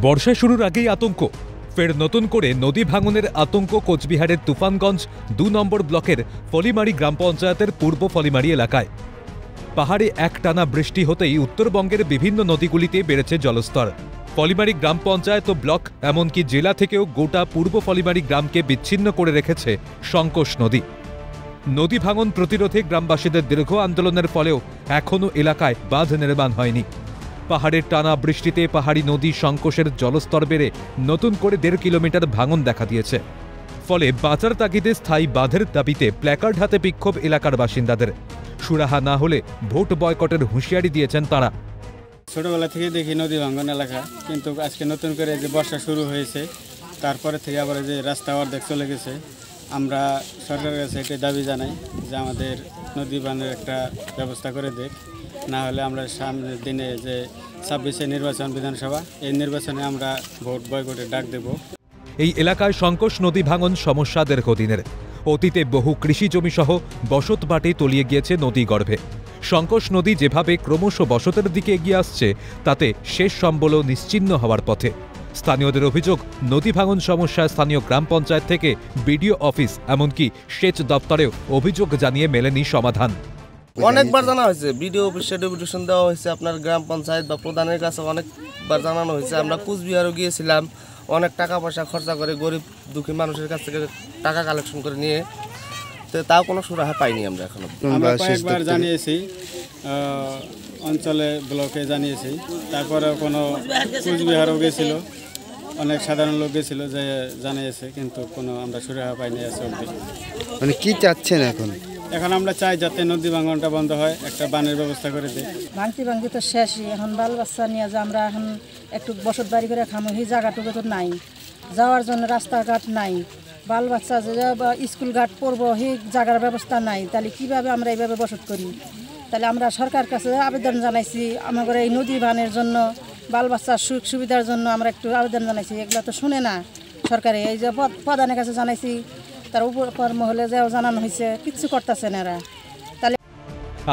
বর্ষা শুরুর আগেই আতঙ্ক, ফের নতুন করে নদী ভাঙনের আতঙ্ক কোচবিহারের তুফানগঞ্জ ২ নম্বর ব্লকের ফলিমারি গ্রাম পঞ্চায়েতের পূর্ব ফলিমারি এলাকায়। পাহাড়ে একটানা বৃষ্টি হতেই উত্তরবঙ্গের বিভিন্ন নদীগুলিতে বেড়েছে জলস্তর। ফলিমারি গ্রাম পঞ্চায়েত ও ব্লক এমনকি জেলা থেকেও গোটা পূর্ব ফলিমারি গ্রামকে বিচ্ছিন্ন করে রেখেছে সংকোষ নদী। নদী ভাঙন প্রতিরোধে গ্রামবাসীদের দীর্ঘ আন্দোলনের ফলেও এখনও এলাকায় বাঁধ নির্মাণ হয়নি। পাহাড়ের টানা বৃষ্টিতে পাহাড়ি নদী সংকোষের জলস্তর বেড়ে নতুন করে ১.৫ কিলোমিটার ভাঙন দেখা দিয়েছে। ফলে বাঁচার তাগিদে স্থায়ী বাঁধের দাবিতে প্ল্যাকার্ড হাতে বিক্ষোভ এলাকার বাসিন্দাদের। সুরাহা না হলে ভোট বয়কটের হুঁশিয়ারি দিয়েছেন তারা। ছোটবেলা থেকে দেখি নদী ভাঙন এলাকা, কিন্তু আজকে নতুন করে যে বর্ষা শুরু হয়েছে তারপরে থেকে আবার যে রাস্তা অর্ধেক চলে গেছে। আমরা সরকারের কাছে এটাই দাবি জানাই যে আমাদের নদী বাঁধের একটা ব্যবস্থা করে দেখ, না হলে আমরা সামনের দিনে যে ২৬শে নির্বাচন বিধানসভা, এই নির্বাচনে আমরা ভোট বয়কটের ডাক দেব। এই এলাকায় সংকোষ নদী ভাঙন সমস্যা দীর্ঘদিনের। অতীতে বহু কৃষি জমি সহ বসত বাটে তলিয়ে গিয়েছে নদী গর্ভে। সংকোষ নদী যেভাবে ক্রমশ বসতের দিকে এগিয়ে আসছে তাতে শেষ সম্বলও নিশ্চিহ্ন হওয়ার পথে। স্থানীয়দের অভিযোগ, নদী ভাঙন সমস্যায় স্থানীয় গ্রাম পঞ্চায়েত থেকে বিডিও অফিস এমনকি সেচ দপ্তরেও অভিযোগ জানিয়ে মেলেনি সমাধান। অনেকবার জানা হয়েছে, বিডিও অফিসে ডেপুটেশন দেওয়া হয়েছে, আপনার গ্রাম পঞ্চায়েত বা প্রধানের কাছে অনেকবার জানানো হয়েছে। আমরা কুচবিহারও গিয়েছিলাম, অনেক টাকা পয়সা খরচা করে গরিব দুঃখী মানুষের কাছ থেকে টাকা কালেকশন করে নিয়ে, তো তাও কোনো সুরাহা পাইনি। আমরা এখনো কয়েকবার জানিয়েছি, অঞ্চলে ব্লকে জানিয়েছি, তারপরে কোনো কুচবিহারও গেছিল, অনেক সাধারণ লোক গেছিল যে জানিয়েছে, কিন্তু কোনো আমরা সুরাহা পাইনি। মানে কি চাচ্ছেন এখন? এখন আমরা চাই যাতে নদী ভাঙনটা বন্ধ হয়, একটা বানের ব্যবস্থা করে দিই। ভাঙতে তো শেষই, এখন বাল বাচ্চা নিয়ে যে আমরা এখন একটু বসত বাড়ি করে খামো, সেই জায়গাটুকু তো নাই, যাওয়ার জন্য রাস্তাঘাট নাই, বাল বাচ্চা যে স্কুল ঘাট পড়বো সেই জায়গার ব্যবস্থা নাই, তাহলে কিভাবে আমরা এইভাবে বসত করি? তাহলে আমরা সরকার কাছে আবেদন জানাইছি, আমাদের এই নদী ভাঙনের জন্য বাল বাচ্চার সুখ সুবিধার জন্য আমরা একটু আবেদন জানাইছি। এগুলো তো শুনে না সরকারে, এই যে প্রধানের কাছে জানাইছি, তার উপর মহলে যাও জানানো হয়েছে, কিচ্ছু করতেছে না এরা। তাহলে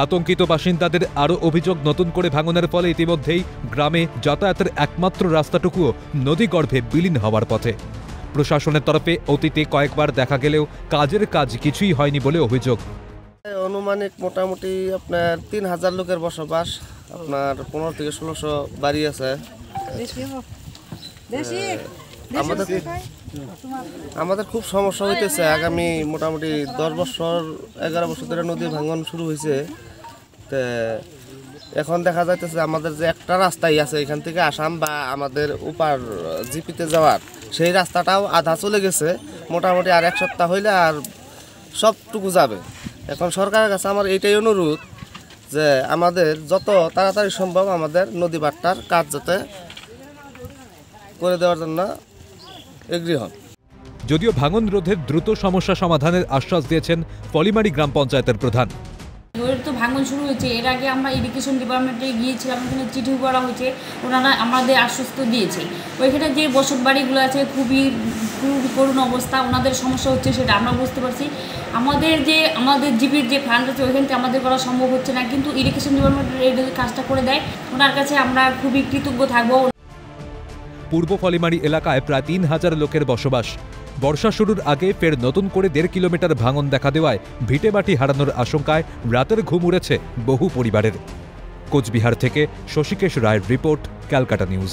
আতঙ্কিত বাসিন্দাদের আরও অভিযোগ, নতুন করে ভাঙনের ফলে ইতিমধ্যেই গ্রামে যাতায়াতের একমাত্র রাস্তাটুকুও নদীগর্ভে বিলীন হওয়ার পথে। প্রশাসনের তরফে অতীতে কয়েকবার দেখা গেলেও কাজের কাজ কিছুই হয়নি বলে অভিযোগ। অনুমানিক মোটামুটি আপনার ৩,০০০ লোকের বসবাস, আপনার ১৫ থেকে ১৬০০ বাড়ি আছে। আমাদের খুব সমস্যা হইতেছে। আগামী মোটামুটি ১০ বছর ১১ বছর ধরে নদী ভাঙন শুরু হয়েছে। তো এখন দেখা যাইতেছে আমাদের যে একটা রাস্তাই আছে এখান থেকে আসাম বা আমাদের উপার জিপিতে যাওয়ার, সেই রাস্তাটাও আধা চলে গেছে। মোটামুটি আর ১ সপ্তাহ হইলে আর সবটুকু যাবে। এখন সরকারের কাছে আমার এইটাই অনুরোধ যে আমাদের যত তাড়াতাড়ি সম্ভব আমাদের নদী বাঁধটার কাজ যাতে করে দেওয়ার জন্য এগ্রি হন। যদিও ভাঙন রোধের দ্রুত সমস্যা সমাধানের আশ্বাস দিয়েছেন ফলিমারি গ্রাম পঞ্চায়েতের প্রধান। তো ভাঙন শুরু হয়েছে, এর আগে আমরা ইরিগেশন ডিপার্টমেন্টে গিয়েছিলাম, ওখানে চিঠি করা হয়েছে, ওনারা আমাদের আশ্বস্ত দিয়েছে। ওইখানে যে বসত বাড়িগুলো আছে খুবই করুণ অবস্থা, ওনাদের সমস্যা হচ্ছে সেটা আমরা বুঝতে পারছি। আমাদের জিপির যে ফান্ড আছে ওইখান থেকে আমাদের করা সম্ভব হচ্ছে না, কিন্তু ইরিগেশন ডিপার্টমেন্টের এই কাজটা করে দেয়, ওনার কাছে আমরা খুবই কৃতজ্ঞ থাকবো। পূর্ব ফলিমারি এলাকায় প্রায় ৩,০০০ লোকের বসবাস। বর্ষা শুরুর আগে ফের নতুন করে ১.৫ কিলোমিটার ভাঙন দেখা দেওয়ায় ভিটেমাটি হারানোর আশঙ্কায় রাতের ঘুম উড়েছে বহু পরিবারের। কোচবিহার থেকে শশীকেশ রায়ের রিপোর্ট, ক্যালকাটা নিউজ।